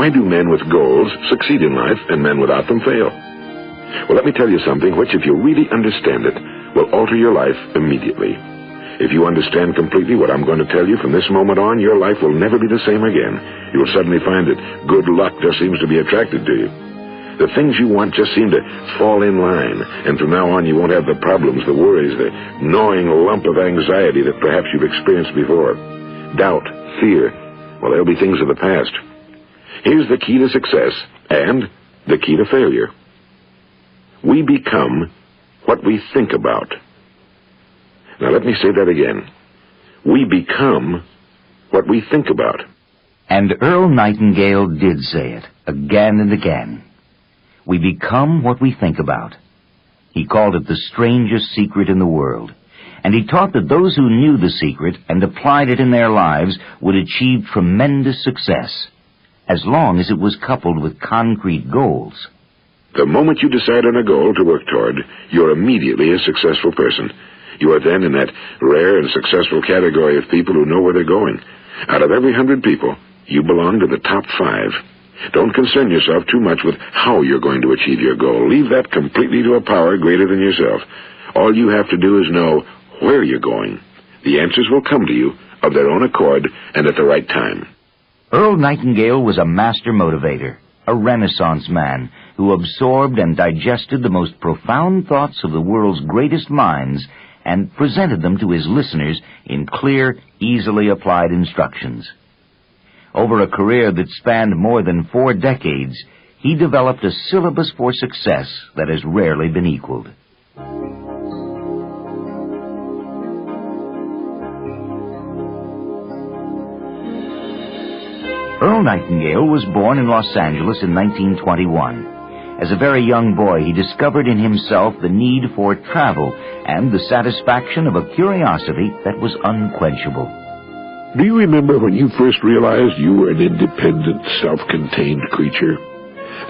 Why do men with goals succeed in life and men without them fail? Well, let me tell you something which, if you really understand it, will alter your life immediately. If you understand completely what I'm going to tell you from this moment on, your life will never be the same again. You'll suddenly find that good luck just seems to be attracted to you. The things you want just seem to fall in line, and from now on you won't have the problems, the worries, the gnawing lump of anxiety that perhaps you've experienced before. Doubt, fear, well, they'll be things of the past. Here's the key to success and the key to failure. We become what we think about. Now let me say that again. We become what we think about. And Earl Nightingale did say it, again and again. We become what we think about. He called it the strangest secret in the world, and he taught that those who knew the secret and applied it in their lives would achieve tremendous success, as long as it was coupled with concrete goals. The moment you decide on a goal to work toward, you're immediately a successful person. You are then in that rare and successful category of people who know where they're going. Out of every 100 people, you belong to the top 5. Don't concern yourself too much with how you're going to achieve your goal. Leave that completely to a power greater than yourself. All you have to do is know where you're going. The answers will come to you of their own accord and at the right time. Earl Nightingale was a master motivator, a Renaissance man who absorbed and digested the most profound thoughts of the world's greatest minds and presented them to his listeners in clear, easily applied instructions. Over a career that spanned more than 4 decades, he developed a syllabus for success that has rarely been equaled. Earl Nightingale was born in Los Angeles in 1921. As a very young boy, he discovered in himself the need for travel and the satisfaction of a curiosity that was unquenchable. Do you remember when you first realized you were an independent, self-contained creature?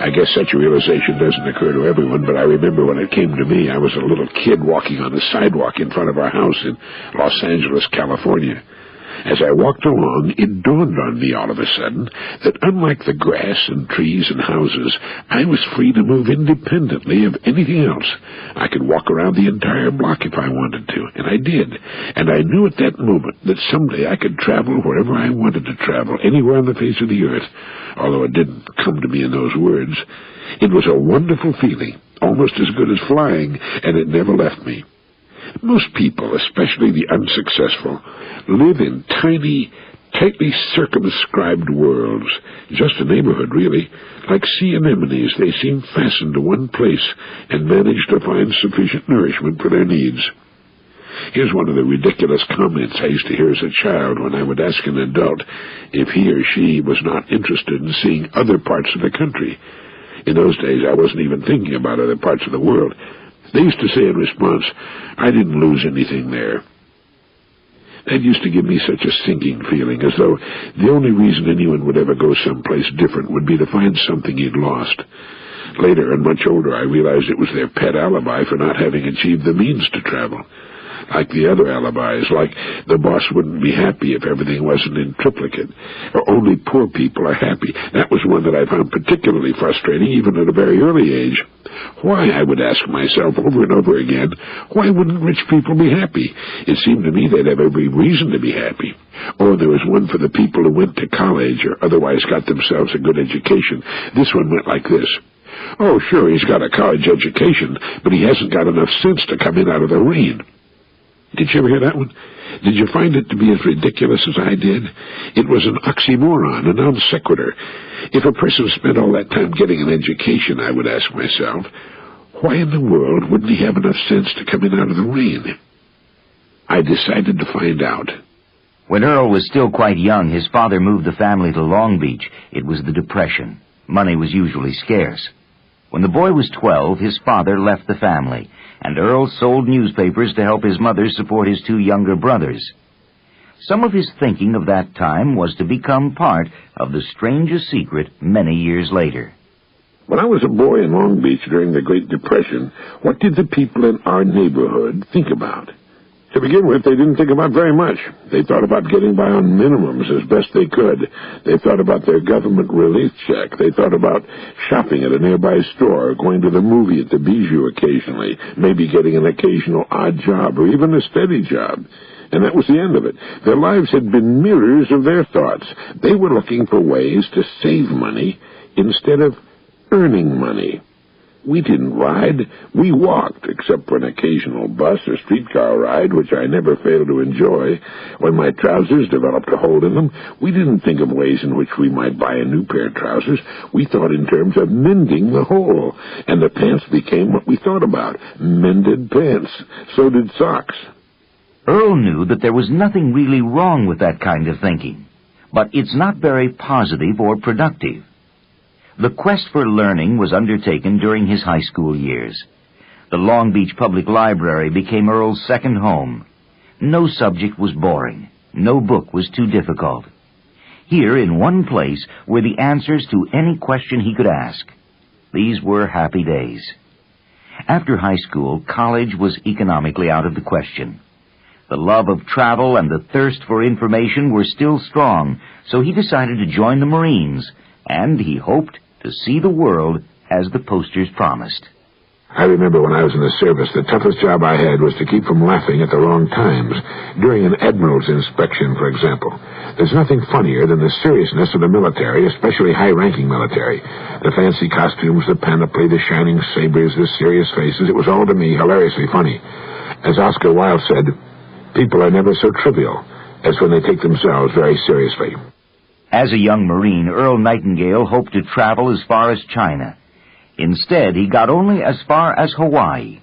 I guess such a realization doesn't occur to everyone, but I remember when it came to me. I was a little kid walking on the sidewalk in front of our house in Los Angeles, California. As I walked along, it dawned on me all of a sudden that unlike the grass and trees and houses, I was free to move independently of anything else. I could walk around the entire block if I wanted to, and I did. And I knew at that moment that someday I could travel wherever I wanted to travel, anywhere on the face of the earth, although it didn't come to me in those words. It was a wonderful feeling, almost as good as flying, and it never left me. Most people, especially the unsuccessful, live in tiny, tightly circumscribed worlds, just a neighborhood, really. Like sea anemones, they seem fastened to one place and manage to find sufficient nourishment for their needs. Here's one of the ridiculous comments I used to hear as a child when I would ask an adult if he or she was not interested in seeing other parts of the country. In those days, I wasn't even thinking about other parts of the world. They used to say in response, I didn't lose anything there. That used to give me such a sinking feeling, as though the only reason anyone would ever go someplace different would be to find something he'd lost. Later, and much older, I realized it was their pet alibi for not having achieved the means to travel. Like the other alibis, like the boss wouldn't be happy if everything wasn't in triplicate, or only poor people are happy. That was one that I found particularly frustrating, even at a very early age. Why, I would ask myself over and over again, why wouldn't rich people be happy? It seemed to me they'd have every reason to be happy. Or there was one for the people who went to college or otherwise got themselves a good education. This one went like this. Oh, sure, he's got a college education, but he hasn't got enough sense to come in out of the rain. Did you ever hear that one? Did you find it to be as ridiculous as I did? It was an oxymoron, a non sequitur. If a person spent all that time getting an education, I would ask myself, why in the world wouldn't he have enough sense to come in out of the rain? I decided to find out. When Earl was still quite young, his father moved the family to Long Beach. It was the Depression. Money was usually scarce. When the boy was 12, his father left the family, and Earl sold newspapers to help his mother support his 2 younger brothers. Some of his thinking of that time was to become part of the strangest secret many years later. When I was a boy in Long Beach during the Great Depression, what did the people in our neighborhood think about? To begin with, they didn't think about very much. They thought about getting by on minimums as best they could. They thought about their government relief check. They thought about shopping at a nearby store, going to the movie at the Bijou occasionally, maybe getting an occasional odd job or even a steady job. And that was the end of it. Their lives had been mirrors of their thoughts. They were looking for ways to save money instead of earning money. We didn't ride. We walked, except for an occasional bus or streetcar ride, which I never failed to enjoy. When my trousers developed a hole in them, we didn't think of ways in which we might buy a new pair of trousers. We thought in terms of mending the hole, and the pants became what we thought about, mended pants. So did socks. Earl knew that there was nothing really wrong with that kind of thinking, but it's not very positive or productive. The quest for learning was undertaken during his high school years. The Long Beach Public Library became Earl's second home. No subject was boring. No book was too difficult. Here, in one place, were the answers to any question he could ask. These were happy days. After high school, college was economically out of the question. The love of travel and the thirst for information were still strong, so he decided to join the Marines, and he hoped to see the world as the posters promised. I remember when I was in the service, the toughest job I had was to keep from laughing at the wrong times. During an admiral's inspection, for example. There's nothing funnier than the seriousness of the military, especially high-ranking military. The fancy costumes, the panoply, the shining sabers, the serious faces. It was all to me hilariously funny. As Oscar Wilde said, people are never so trivial as when they take themselves very seriously. As a young Marine, Earl Nightingale hoped to travel as far as China. Instead, he got only as far as Hawaii.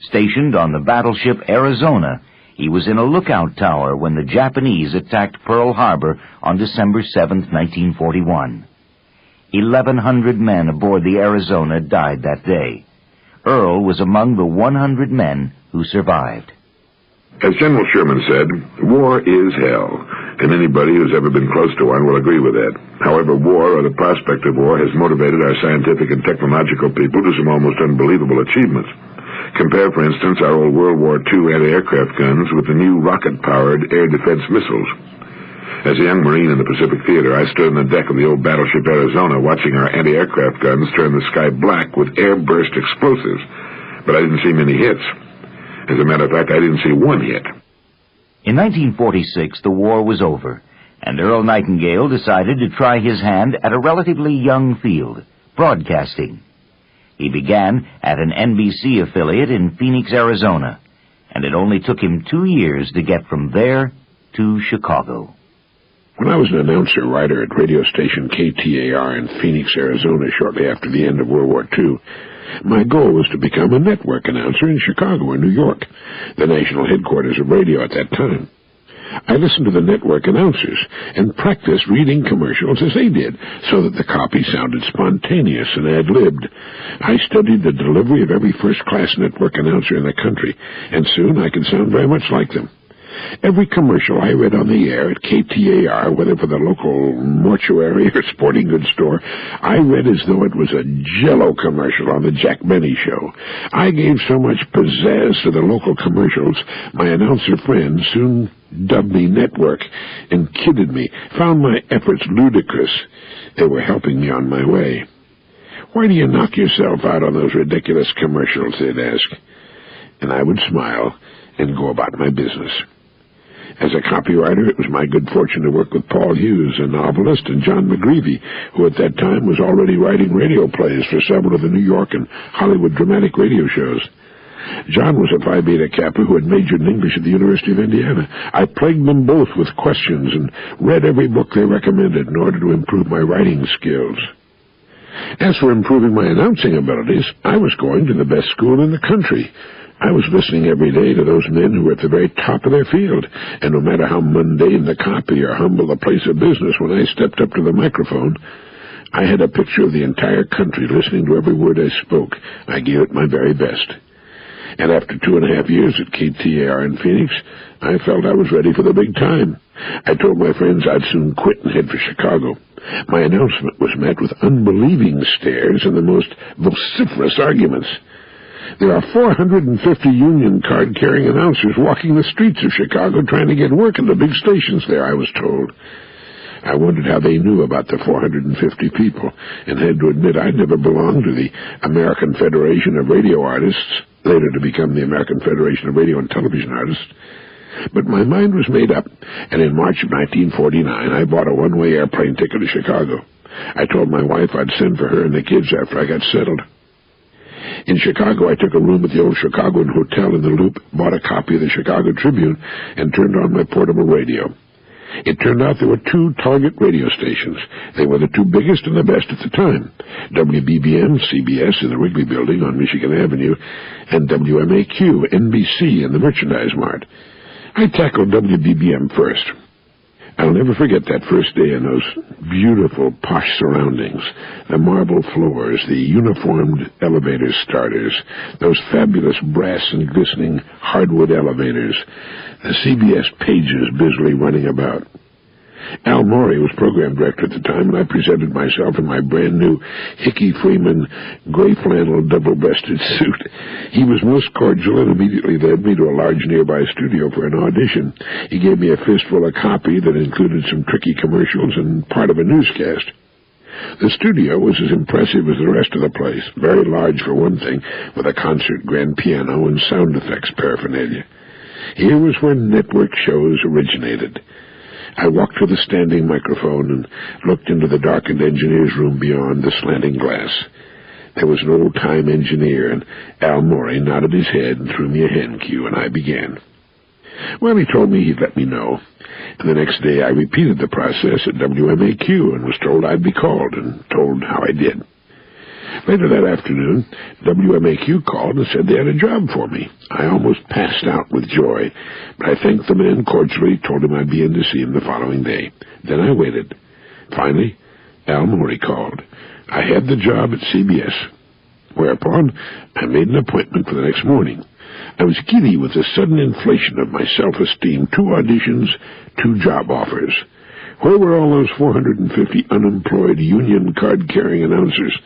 Stationed on the battleship Arizona, he was in a lookout tower when the Japanese attacked Pearl Harbor on December 7, 1941. 1,100 men aboard the Arizona died that day. Earl was among the 100 men who survived. As General Sherman said, war is hell, and anybody who's ever been close to one will agree with that. However, war, or the prospect of war, has motivated our scientific and technological people to some almost unbelievable achievements. Compare, for instance, our old World War II anti-aircraft guns with the new rocket-powered air defense missiles. As a young Marine in the Pacific Theater, I stood on the deck of the old battleship Arizona watching our anti-aircraft guns turn the sky black with air-burst explosives, but I didn't see many hits. As a matter of fact, I didn't see one hit. In 1946, the war was over, and Earl Nightingale decided to try his hand at a relatively young field, broadcasting. He began at an NBC affiliate in Phoenix, Arizona, and it only took him 2 years to get from there to Chicago. When I was an announcer-writer at radio station KTAR in Phoenix, Arizona, shortly after the end of World War II, my goal was to become a network announcer in Chicago or New York, the national headquarters of radio at that time. I listened to the network announcers and practiced reading commercials as they did, so that the copy sounded spontaneous and ad-libbed. I studied the delivery of every first-class network announcer in the country, and soon I could sound very much like them. Every commercial I read on the air at KTAR, whether for the local mortuary or sporting goods store, I read as though it was a Jell-O commercial on the Jack Benny Show. I gave so much pizzazz to the local commercials, my announcer friends soon dubbed me Network and kidded me, found my efforts ludicrous. They were helping me on my way. "Why do you knock yourself out on those ridiculous commercials?" they'd ask. And I would smile and go about my business. As a copywriter, it was my good fortune to work with Paul Hughes, a novelist, and John McGreevy, who at that time was already writing radio plays for several of the New York and Hollywood dramatic radio shows. John was a Phi Beta Kappa who had majored in English at the University of Indiana. I plagued them both with questions and read every book they recommended in order to improve my writing skills. As for improving my announcing abilities, I was going to the best school in the country. I was listening every day to those men who were at the very top of their field, and no matter how mundane the copy or humble the place of business, when I stepped up to the microphone, I had a picture of the entire country listening to every word I spoke. I gave it my very best. And after 2.5 years at KTAR in Phoenix, I felt I was ready for the big time. I told my friends I'd soon quit and head for Chicago. My announcement was met with unbelieving stares and the most vociferous arguments. There are 450 Union card-carrying announcers walking the streets of Chicago trying to get work in the big stations there, I was told. I wondered how they knew about the 450 people, and had to admit I'd never belonged to the American Federation of Radio Artists, later to become the American Federation of Radio and Television Artists. But my mind was made up, and in March of 1949, I bought a one-way airplane ticket to Chicago. I told my wife I'd send for her and the kids after I got settled. In Chicago, I took a room at the old Chicagoan Hotel in the Loop, bought a copy of the Chicago Tribune, and turned on my portable radio. It turned out there were two target radio stations. They were the two biggest and the best at the time, WBBM, CBS in the Wrigley Building on Michigan Avenue, and WMAQ, NBC in the Merchandise Mart. I tackled WBBM first. I'll never forget that first day in those beautiful, posh surroundings. The marble floors, the uniformed elevator starters, those fabulous brass and glistening hardwood elevators, the CBS pages busily running about. Al Morey was program director at the time, and I presented myself in my brand-new Hickey Freeman gray flannel double-breasted suit. He was most cordial and immediately led me to a large nearby studio for an audition. He gave me a fistful of copy that included some tricky commercials and part of a newscast. The studio was as impressive as the rest of the place, very large for one thing, with a concert grand piano and sound effects paraphernalia. Here was where network shows originated. I walked to the standing microphone and looked into the darkened engineer's room beyond the slanting glass. There was an old-time engineer, and Al Morey nodded his head and threw me a hand cue, and I began. Well, he told me he'd let me know, and the next day I repeated the process at WMAQ and was told I'd be called and told how I did. Later that afternoon, WMAQ called and said they had a job for me. I almost passed out with joy, but I thanked the man cordially, told him I'd be in to see him the following day. Then I waited. Finally, Al Morey called. I had the job at CBS, whereupon I made an appointment for the next morning. I was giddy with the sudden inflation of my self-esteem. 2 auditions, 2 job offers. Where were all those 450 unemployed union card-carrying announcers?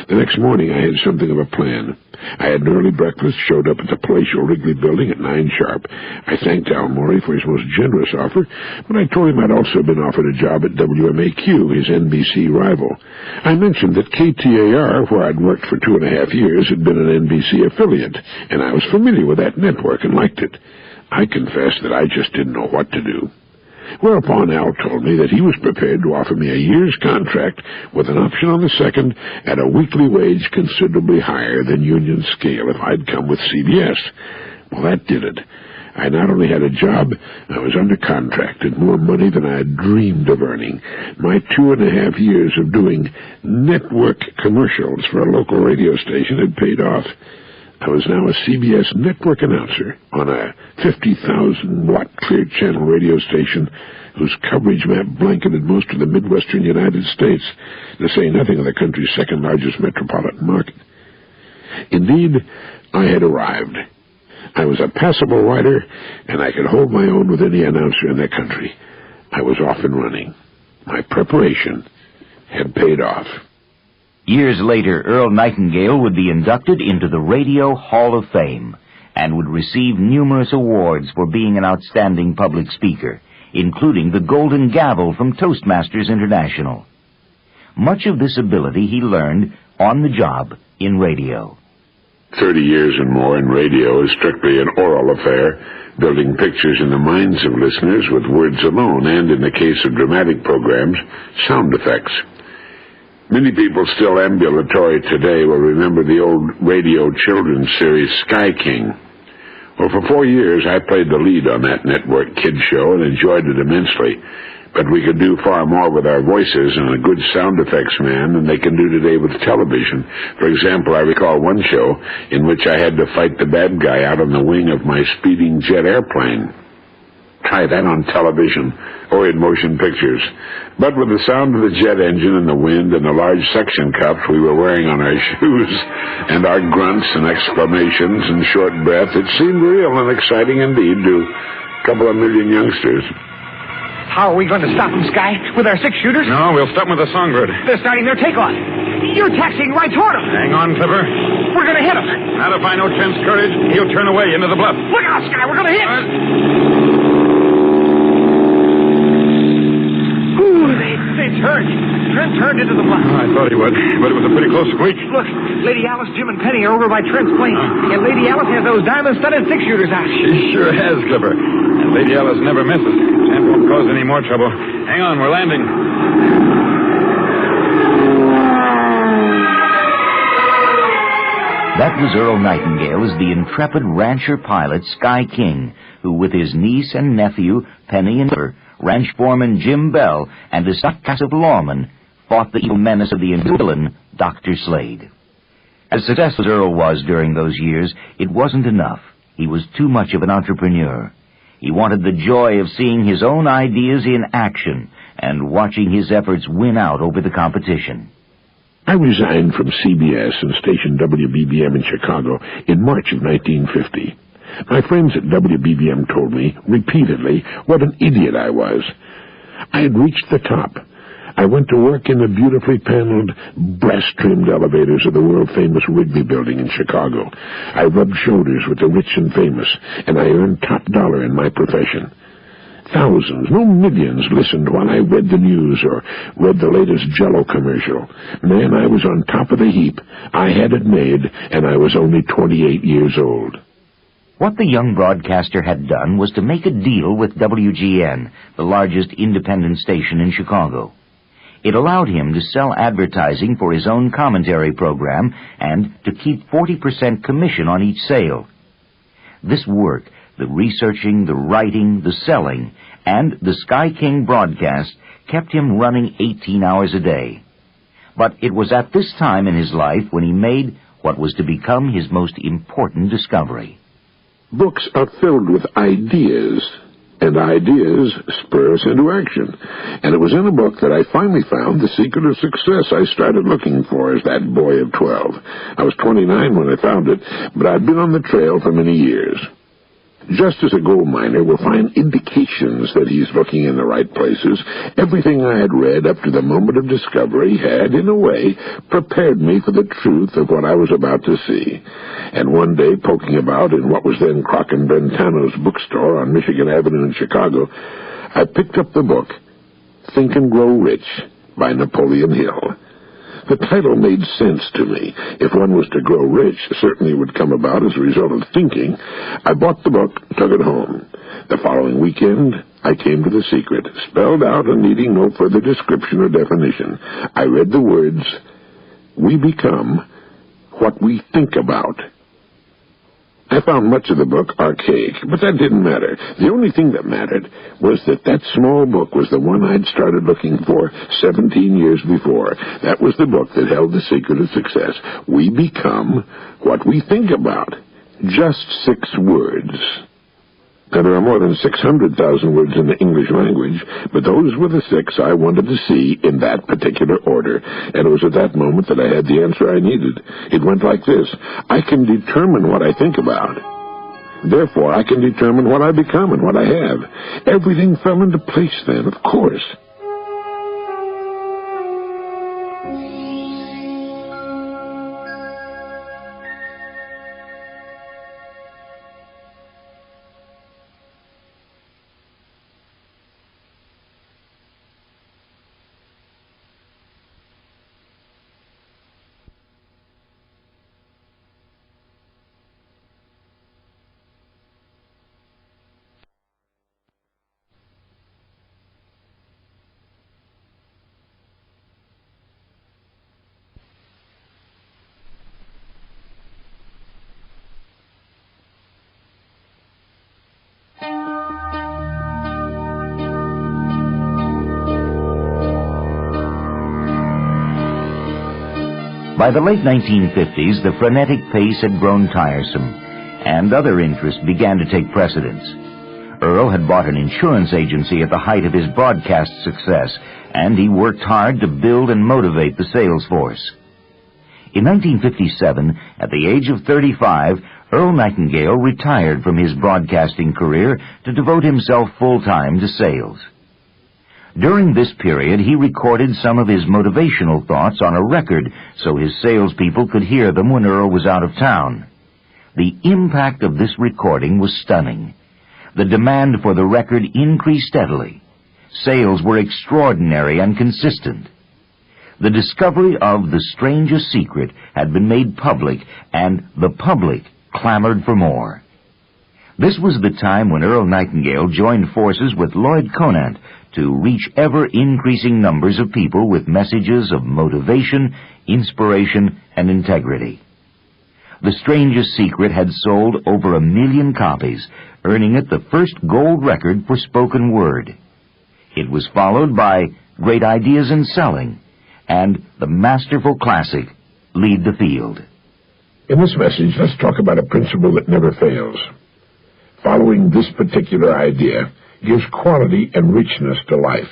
The next morning, I had something of a plan. I had an early breakfast, showed up at the palatial Wrigley Building at 9 sharp. I thanked Al Morey for his most generous offer, but I told him I'd also been offered a job at WMAQ, his NBC rival. I mentioned that KTAR, where I'd worked for 2.5 years, had been an NBC affiliate, and I was familiar with that network and liked it. I confessed that I just didn't know what to do. Whereupon Al told me that he was prepared to offer me a year's contract with an option on the second at a weekly wage considerably higher than union scale if I'd come with CBS. Well, that did it. I not only had a job, I was under contract and more money than I had dreamed of earning. My 2.5 years of doing network commercials for a local radio station had paid off. I was now a CBS network announcer on a 50,000-watt clear-channel radio station whose coverage map blanketed most of the Midwestern United States, to say nothing of the country's second-largest metropolitan market. Indeed, I had arrived. I was a passable writer, and I could hold my own with any announcer in the country. I was off and running. My preparation had paid off. Years later, Earl Nightingale would be inducted into the Radio Hall of Fame and would receive numerous awards for being an outstanding public speaker, including the Golden Gavel from Toastmasters International. Much of this ability he learned on the job in radio. 30 years and more in radio is strictly an oral affair, building pictures in the minds of listeners with words alone, and in the case of dramatic programs, sound effects. Many people still ambulatory today will remember the old radio children's series Sky King. Well, for 4 years I played the lead on that network kid show and enjoyed it immensely. But we could do far more with our voices and a good sound effects man than they can do today with television. For example, I recall one show in which I had to fight the bad guy out on the wing of my speeding jet airplane. Try that on television or in motion pictures. But with the sound of the jet engine and the wind and the large suction cups we were wearing on our shoes and our grunts and exclamations and short breath, it seemed real and exciting indeed to a couple of million youngsters. How are we going to stop them, Sky? With our 6-shooters? No, we'll stop them with a songbird. They're starting their takeoff. You're taxiing right toward them. Hang on, Clipper. We're going to hit him. Not if I know Trent's courage. He'll turn away into the bluff. Look out, Sky. We're going to hit. Ooh, they turned. Trent turned into the bluff. I thought he would, but it was a pretty close squeak. Look, Lady Alice, Jim, and Penny are over by Trent's plane. And Lady Alice has those diamond-studded six-shooters out. She sure has, Clipper. And Lady Alice never misses. Trent won't cause any more trouble. Hang on, we're landing. That was Earl Nightingale as the intrepid rancher pilot Sky King, who with his niece and nephew, Penny and Clipper, ranch foreman Jim Bell, and his cast of lawmen, fought the evil menace of the villain, Dr. Slade. As successful as Earl was during those years, it wasn't enough. He was too much of an entrepreneur. He wanted the joy of seeing his own ideas in action and watching his efforts win out over the competition. I resigned from CBS and station WBBM in Chicago in March of 1950. My friends at WBBM told me repeatedly what an idiot I was. I had reached the top. I went to work in the beautifully paneled, brass-trimmed elevators of the world-famous Wrigley Building in Chicago. I rubbed shoulders with the rich and famous, and I earned top dollar in my profession. Thousands, no millions, listened while I read the news or read the latest Jell-O commercial. Man, I was on top of the heap. I had it made, and I was only 28 years old. What the young broadcaster had done was to make a deal with WGN, the largest independent station in Chicago. It allowed him to sell advertising for his own commentary program and to keep 40% commission on each sale. This work, the researching, the writing, the selling, and the Sky King broadcast kept him running 18 hours a day. But it was at this time in his life when he made what was to become his most important discovery. Books are filled with ideas, and ideas spur us into action. And it was in a book that I finally found the secret of success I started looking for as that boy of 12. I was 29 when I found it, but I'd been on the trail for many years. Just as a gold miner will find indications that he's looking in the right places, everything I had read up to the moment of discovery had, in a way, prepared me for the truth of what I was about to see. And one day, poking about in what was then Croc and Brentano's bookstore on Michigan Avenue in Chicago, I picked up the book, Think and Grow Rich, by Napoleon Hill. The title made sense to me. If one was to grow rich, certainly it would come about as a result of thinking. I bought the book, took it home. The following weekend, I came to the secret, spelled out and needing no further description or definition. I read the words, "We become what we think about." I found much of the book archaic, but that didn't matter. The only thing that mattered was that that small book was the one I'd started looking for 17 years before. That was the book that held the secret of success. We become what we think about. Just 6 words. Now, there are more than 600,000 words in the English language, but those were the 6 I wanted to see in that particular order. And it was at that moment that I had the answer I needed. It went like this: I can determine what I think about. Therefore, I can determine what I become and what I have. Everything fell into place then, of course. By the late 1950s, the frenetic pace had grown tiresome, and other interests began to take precedence. Earl had bought an insurance agency at the height of his broadcast success, and he worked hard to build and motivate the sales force. In 1957, at the age of 35, Earl Nightingale retired from his broadcasting career to devote himself full-time to sales. During this period, he recorded some of his motivational thoughts on a record so his salespeople could hear them when Earl was out of town. The impact of this recording was stunning. The demand for the record increased steadily. Sales were extraordinary and consistent. The discovery of the strangest secret had been made public, and the public clamored for more. This was the time when Earl Nightingale joined forces with Lloyd Conant to reach ever-increasing numbers of people with messages of motivation, inspiration, and integrity. The Strangest Secret had sold over 1 million copies, earning it the first gold record for spoken word. It was followed by Great Ideas in Selling and the masterful classic, Lead the Field. In this message, let's talk about a principle that never fails. Following this particular idea gives quality and richness to life.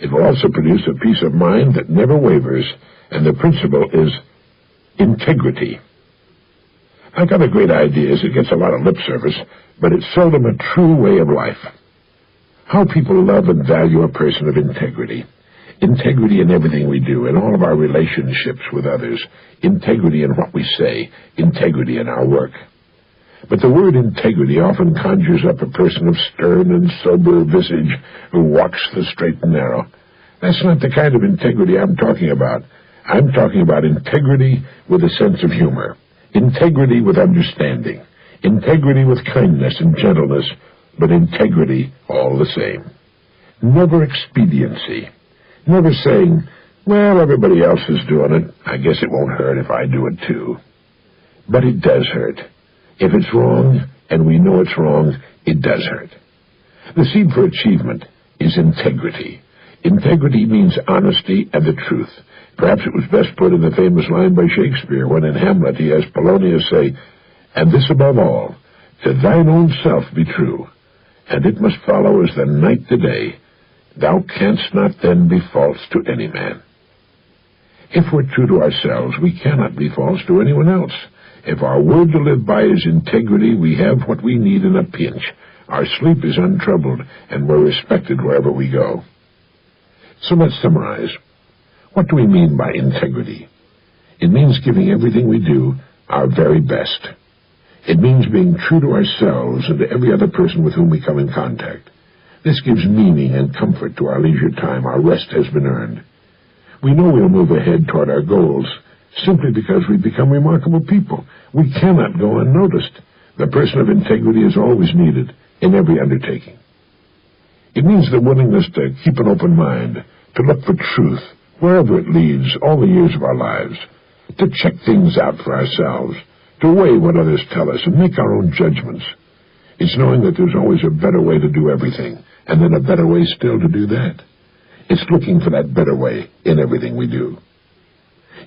It will also produce a peace of mind that never wavers, and the principle is integrity. Like other great ideas, it gets a lot of lip service, but it's seldom a true way of life. How people love and value a person of integrity. Integrity in everything we do, in all of our relationships with others. Integrity in what we say. Integrity in our work. But the word integrity often conjures up a person of stern and sober visage who walks the straight and narrow. That's not the kind of integrity I'm talking about. I'm talking about integrity with a sense of humor. Integrity with understanding. Integrity with kindness and gentleness, but integrity all the same. Never expediency. Never saying, well, everybody else is doing it. I guess it won't hurt if I do it too. But it does hurt. If it's wrong, and we know it's wrong, it does hurt. The seed for achievement is integrity. Integrity means honesty and the truth. Perhaps it was best put in the famous line by Shakespeare when in Hamlet he has Polonius say, "And this above all, to thine own self be true, and it must follow as the night the day. Thou canst not then be false to any man." If we're true to ourselves, we cannot be false to anyone else. If our word to live by is integrity, we have what we need in a pinch. Our sleep is untroubled, and we're respected wherever we go. So let's summarize. What do we mean by integrity? It means giving everything we do our very best. It means being true to ourselves and to every other person with whom we come in contact. This gives meaning and comfort to our leisure time. Our rest has been earned. We know we'll move ahead toward our goals simply because we become remarkable people. We cannot go unnoticed. The person of integrity is always needed in every undertaking. It means the willingness to keep an open mind, to look for truth wherever it leads all the years of our lives, to check things out for ourselves, to weigh what others tell us and make our own judgments. It's knowing that there's always a better way to do everything, and then a better way still to do that. It's looking for that better way in everything we do.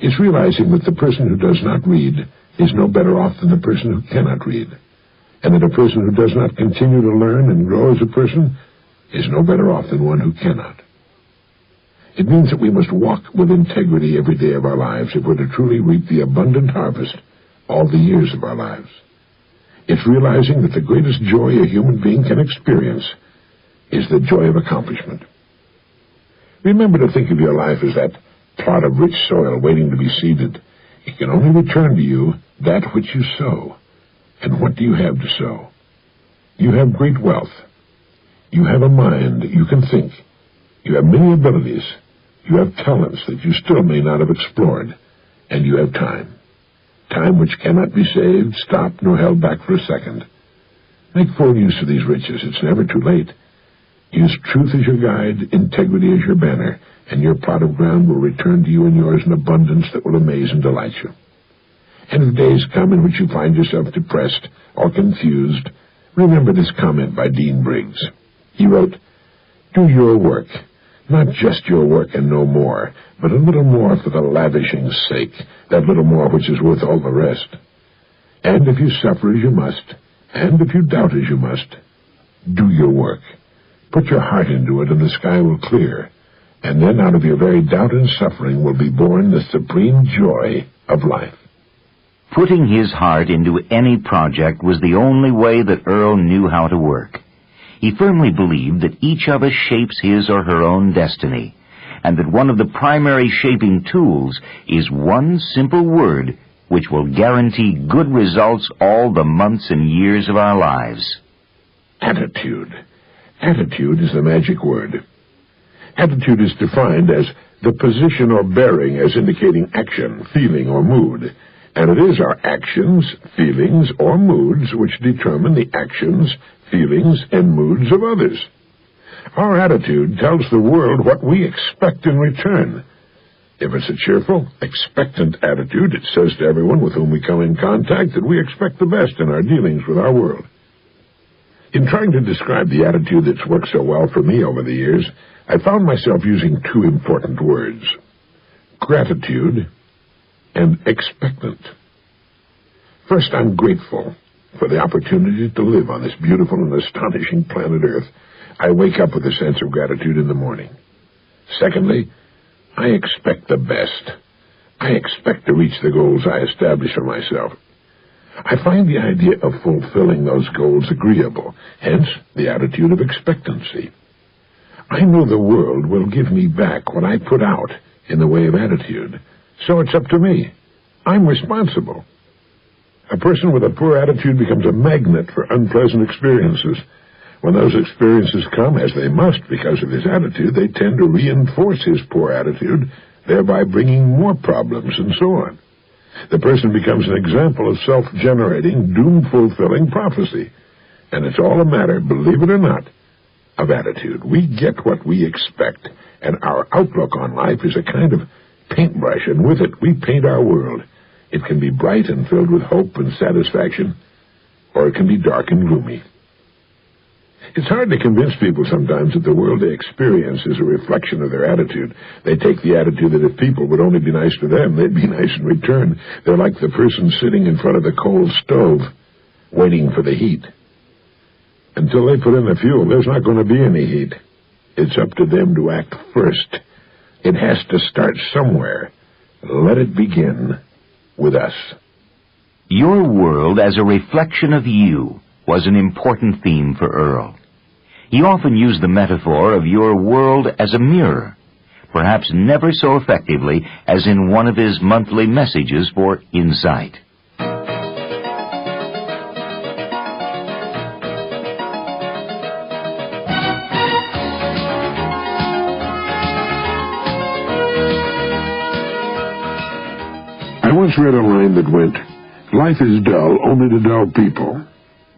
It's realizing that the person who does not read is no better off than the person who cannot read, and that a person who does not continue to learn and grow as a person is no better off than one who cannot. It means that we must walk with integrity every day of our lives if we're to truly reap the abundant harvest all the years of our lives. It's realizing that the greatest joy a human being can experience is the joy of accomplishment. Remember to think of your life as that plot of rich soil waiting to be seeded. It can only return to you that which you sow. And what do you have to sow? You have great wealth. You have a mind that you can think. You have many abilities. You have talents that you still may not have explored. And you have time. Time which cannot be saved, stopped, nor held back for a second. Make full use of these riches. It's never too late. Use truth as your guide, integrity as your banner, and your plot of ground will return to you and yours in abundance that will amaze and delight you. And if days come in which you find yourself depressed or confused, remember this comment by Dean Briggs. He wrote, "Do your work, not just your work and no more, but a little more for the lavishing's sake, that little more which is worth all the rest. And if you suffer as you must, and if you doubt as you must, do your work. Put your heart into it, and the sky will clear. And then out of your very doubt and suffering will be born the supreme joy of life." Putting his heart into any project was the only way that Earl knew how to work. He firmly believed that each of us shapes his or her own destiny, and that one of the primary shaping tools is one simple word which will guarantee good results all the months and years of our lives. Attitude. Attitude is the magic word. Attitude is defined as the position or bearing as indicating action, feeling, or mood. And it is our actions, feelings, or moods which determine the actions, feelings, and moods of others. Our attitude tells the world what we expect in return. If it's a cheerful, expectant attitude, it says to everyone with whom we come in contact that we expect the best in our dealings with our world. In trying to describe the attitude that's worked so well for me over the years, I found myself using two important words: gratitude and expectant. First, I'm grateful for the opportunity to live on this beautiful and astonishing planet Earth. I wake up with a sense of gratitude in the morning. Secondly, I expect the best. I expect to reach the goals I establish for myself. I find the idea of fulfilling those goals agreeable, hence the attitude of expectancy. I know the world will give me back what I put out in the way of attitude, so it's up to me. I'm responsible. A person with a poor attitude becomes a magnet for unpleasant experiences. When those experiences come, as they must because of his attitude, they tend to reinforce his poor attitude, thereby bringing more problems and so on. The person becomes an example of self-generating, doom-fulfilling prophecy. And it's all a matter, believe it or not, of attitude. We get what we expect, and our outlook on life is a kind of paintbrush, and with it we paint our world. It can be bright and filled with hope and satisfaction, or it can be dark and gloomy. It's hard to convince people sometimes that the world they experience is a reflection of their attitude. They take the attitude that if people would only be nice to them, they'd be nice in return. They're like the person sitting in front of the cold stove, waiting for the heat. Until they put in the fuel, there's not going to be any heat. It's up to them to act first. It has to start somewhere. Let it begin with us. Your world as a reflection of you was an important theme for Earl. He often used the metaphor of your world as a mirror, perhaps never so effectively as in one of his monthly messages for Insight. I once read a line that went, "Life is dull only to dull people."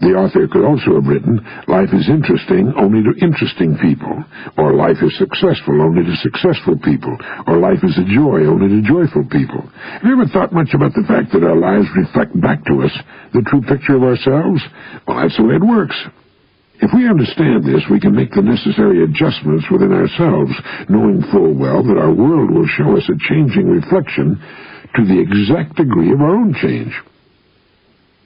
The author could also have written, "Life is interesting only to interesting people," or "Life is successful only to successful people," or "Life is a joy only to joyful people." Have you ever thought much about the fact that our lives reflect back to us the true picture of ourselves? Well, that's the way it works. If we understand this, we can make the necessary adjustments within ourselves, knowing full well that our world will show us a changing reflection to the exact degree of our own change.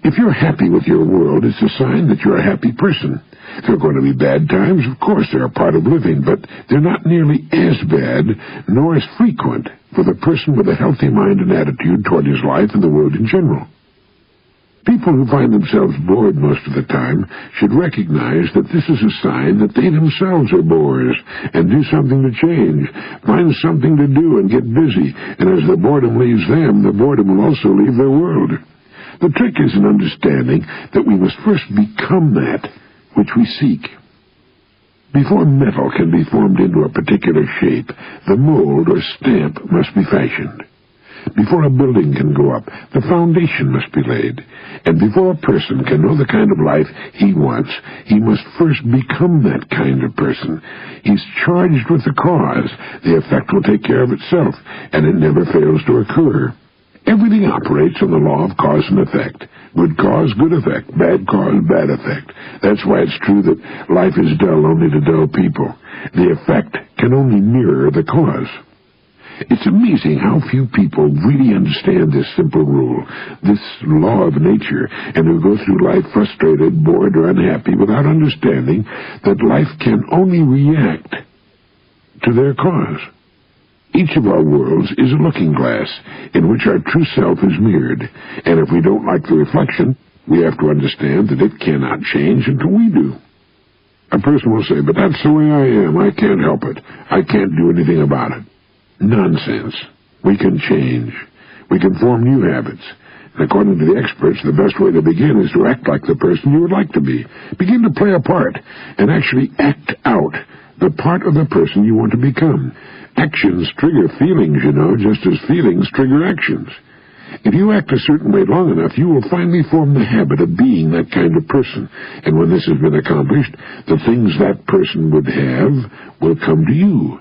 If you're happy with your world, it's a sign that you're a happy person. There are going to be bad times, of course, they're a part of living, but they're not nearly as bad, nor as frequent, for the person with a healthy mind and attitude toward his life and the world in general. People who find themselves bored most of the time should recognize that this is a sign that they themselves are bores, and do something to change. Find something to do and get busy, and as the boredom leaves them, the boredom will also leave their world. The trick is in understanding that we must first become that which we seek. Before metal can be formed into a particular shape, the mold or stamp must be fashioned. Before a building can go up, the foundation must be laid. And before a person can know the kind of life he wants, he must first become that kind of person. He's charged with the cause. The effect will take care of itself, and it never fails to occur. Everything operates on the law of cause and effect. Good cause, good effect. Bad cause, bad effect. That's why it's true that life is dull only to dull people. The effect can only mirror the cause. It's amazing how few people really understand this simple rule, this law of nature, and who go through life frustrated, bored, or unhappy without understanding that life can only react to their cause. Each of our worlds is a looking glass in which our true self is mirrored, and if we don't like the reflection, we have to understand that it cannot change until we do. A person will say, but that's the way I am. I can't help it. I can't do anything about it. Nonsense. We can change. We can form new habits. And according to the experts, the best way to begin is to act like the person you would like to be. Begin to play a part and actually act out the part of the person you want to become. Actions trigger feelings, just as feelings trigger actions. If you act a certain way long enough, you will finally form the habit of being that kind of person. And when this has been accomplished, the things that person would have will come to you.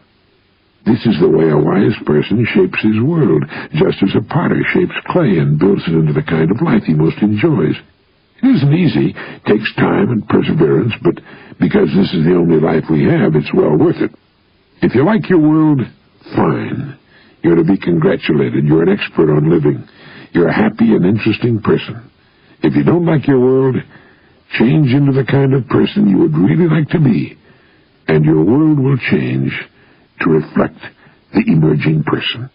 This is the way a wise person shapes his world, just as a potter shapes clay and builds it into the kind of life he most enjoys. It isn't easy, takes time and perseverance, but because this is the only life we have, it's well worth it. If you like your world, fine. You're to be congratulated. You're an expert on living. You're a happy and interesting person. If you don't like your world, change into the kind of person you would really like to be, and your world will change to reflect the emerging person.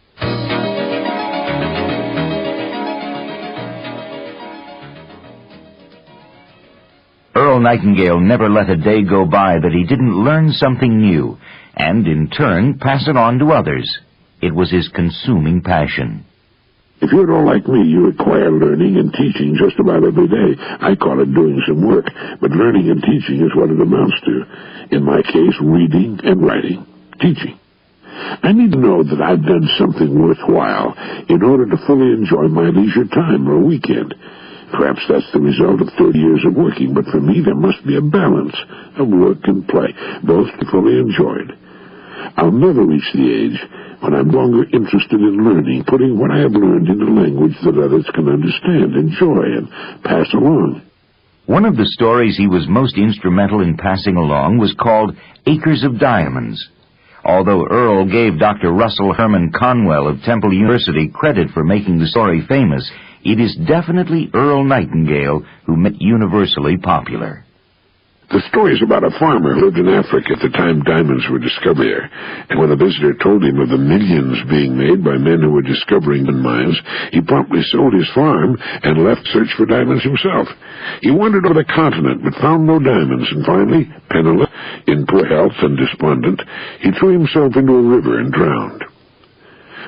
Earl Nightingale never let a day go by that he didn't learn something new, and in turn pass it on to others. It was his consuming passion. If you're at all like me, you require learning and teaching just about every day. I call it doing some work, but learning and teaching is what it amounts to. In my case, reading and writing, teaching. I need to know that I've done something worthwhile in order to fully enjoy my leisure time or weekend. Perhaps that's the result of 30 years of working, but for me there must be a balance of work and play, both fully enjoyed. I'll never reach the age when I'm longer interested in learning, putting what I have learned into language that others can understand, enjoy, and pass along. One of the stories he was most instrumental in passing along was called Acres of Diamonds. Although Earl gave Dr. Russell Herman Conwell of Temple University credit for making the story famous, it is definitely Earl Nightingale who made it universally popular. The story is about a farmer who lived in Africa at the time diamonds were discovered there. And when a visitor told him of the millions being made by men who were discovering mines, he promptly sold his farm and left to search for diamonds himself. He wandered over the continent but found no diamonds, and finally, penniless, in poor health and despondent, he threw himself into a river and drowned.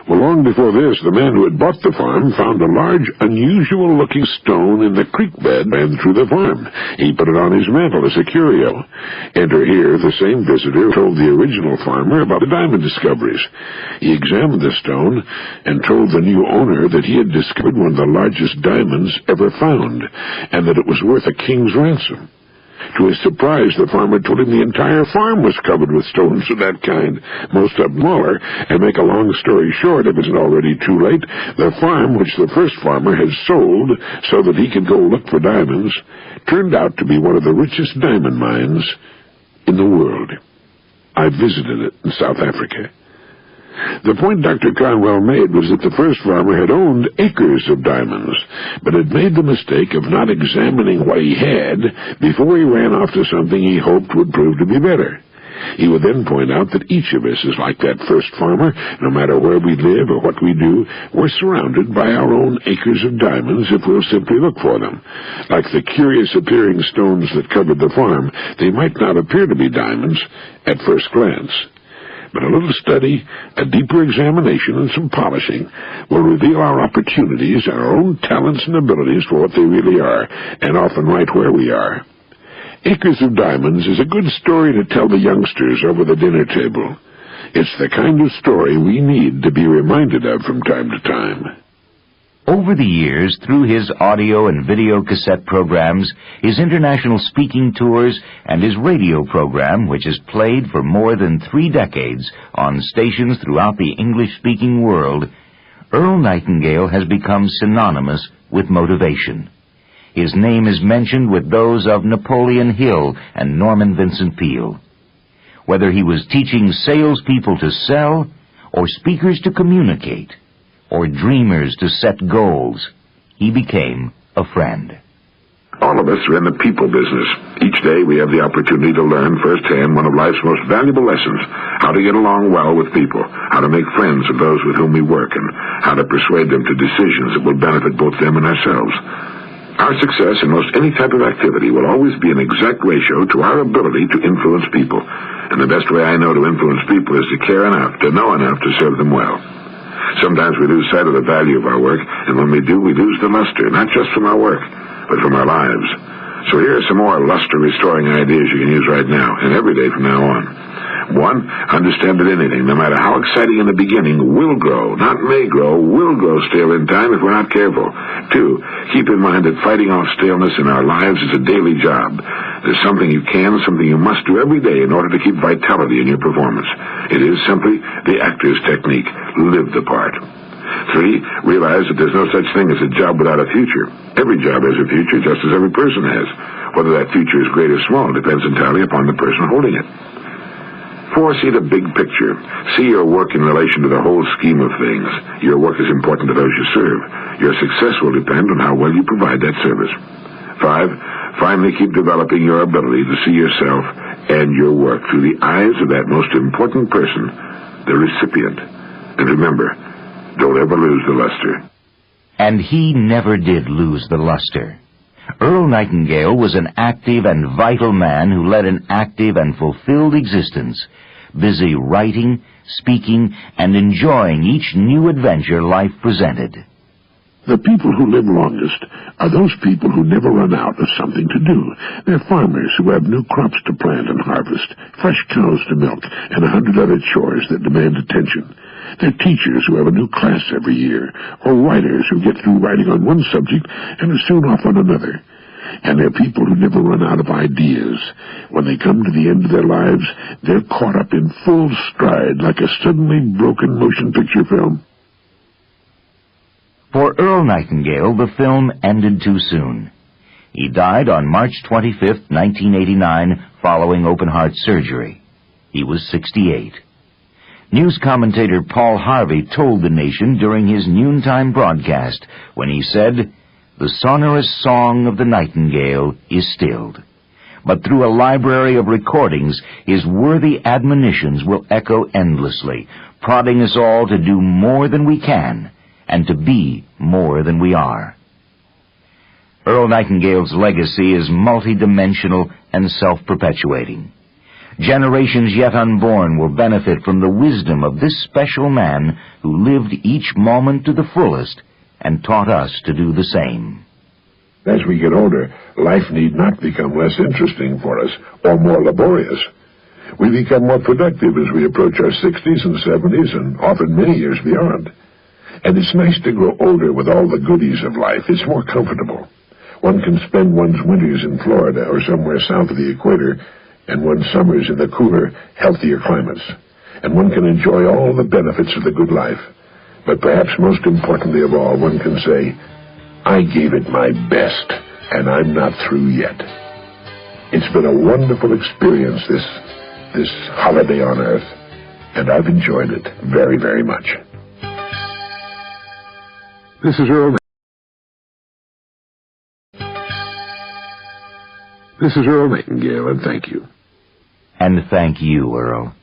Well, long before this, the man who had bought the farm found a large, unusual-looking stone in the creek bed ran through the farm. He put it on his mantle as a curio. Enter here the same visitor who told the original farmer about the diamond discoveries. He examined the stone and told the new owner that he had discovered one of the largest diamonds ever found, and that it was worth a king's ransom. To his surprise, the farmer told him the entire farm was covered with stones of that kind, most of them smaller, and make a long story short, if it's already too late, the farm which the first farmer had sold so that he could go look for diamonds turned out to be one of the richest diamond mines in the world. I visited it in South Africa. The point Dr. Conwell made was that the first farmer had owned acres of diamonds, but had made the mistake of not examining what he had before he ran off to something he hoped would prove to be better. He would then point out that each of us is like that first farmer. No matter where we live or what we do, we're surrounded by our own acres of diamonds if we'll simply look for them. Like the curious-appearing stones that covered the farm, they might not appear to be diamonds at first glance. But a little study, a deeper examination, and some polishing will reveal our opportunities and our own talents and abilities for what they really are, and often right where we are. Acres of Diamonds is a good story to tell the youngsters over the dinner table. It's the kind of story we need to be reminded of from time to time. Over the years, through his audio and video cassette programs, his international speaking tours, and his radio program, which has played for more than 3 decades on stations throughout the English-speaking world, Earl Nightingale has become synonymous with motivation. His name is mentioned with those of Napoleon Hill and Norman Vincent Peale. Whether he was teaching salespeople to sell, or speakers to communicate, or dreamers to set goals, he became a friend. All of us are in the people business. Each day we have the opportunity to learn firsthand one of life's most valuable lessons: how to get along well with people, how to make friends of those with whom we work, and how to persuade them to decisions that will benefit both them and ourselves. Our success in most any type of activity will always be an exact ratio to our ability to influence people. And the best way I know to influence people is to care enough, to know enough to serve them well. Sometimes we lose sight of the value of our work, and when we do, we lose the luster, not just from our work, but from our lives. So here are some more luster-restoring ideas you can use right now, and every day from now on. 1, understand that anything, no matter how exciting in the beginning, will grow, not may grow, will grow stale in time if we're not careful. 2, keep in mind that fighting off staleness in our lives is a daily job. There's something you can, something you must do every day in order to keep vitality in your performance. It is simply the actor's technique. Live the part. 3, realize that there's no such thing as a job without a future. Every job has a future, just as every person has. Whether that future is great or small depends entirely upon the person holding it. 4, see the big picture. See your work in relation to the whole scheme of things. Your work is important to those you serve. Your success will depend on how well you provide that service. 5, finally keep developing your ability to see yourself and your work through the eyes of that most important person, the recipient. And remember, don't ever lose the luster. And he never did lose the luster. Earl Nightingale was an active and vital man who led an active and fulfilled existence, busy writing, speaking, and enjoying each new adventure life presented. The people who live longest are those people who never run out of something to do. They're farmers who have new crops to plant and harvest, fresh cows to milk, and 100 other chores that demand attention. They're teachers who have a new class every year, or writers who get through writing on one subject and are soon off on another. And they're people who never run out of ideas. When they come to the end of their lives, they're caught up in full stride like a suddenly broken motion picture film. For Earl Nightingale, the film ended too soon. He died on March 25, 1989, following open-heart surgery. He was 68. News commentator Paul Harvey told the nation during his noontime broadcast when he said, "The sonorous song of the nightingale is stilled. But through a library of recordings, his worthy admonitions will echo endlessly, prodding us all to do more than we can and to be more than we are." Earl Nightingale's legacy is multidimensional and self-perpetuating. Generations yet unborn will benefit from the wisdom of this special man who lived each moment to the fullest and taught us to do the same. As we get older, life need not become less interesting for us or more laborious. We become more productive as we approach our 60s and 70s and often many years beyond. And it's nice to grow older with all the goodies of life. It's more comfortable. One can spend one's winters in Florida or somewhere south of the equator, and one's summers in the cooler, healthier climates. And one can enjoy all the benefits of the good life. But perhaps most importantly of all, one can say, I gave it my best, and I'm not through yet. It's been a wonderful experience, this holiday on Earth, and I've enjoyed it very, very much. This is Earl. This is Earl Nightingale, and thank you. And thank you, Earl.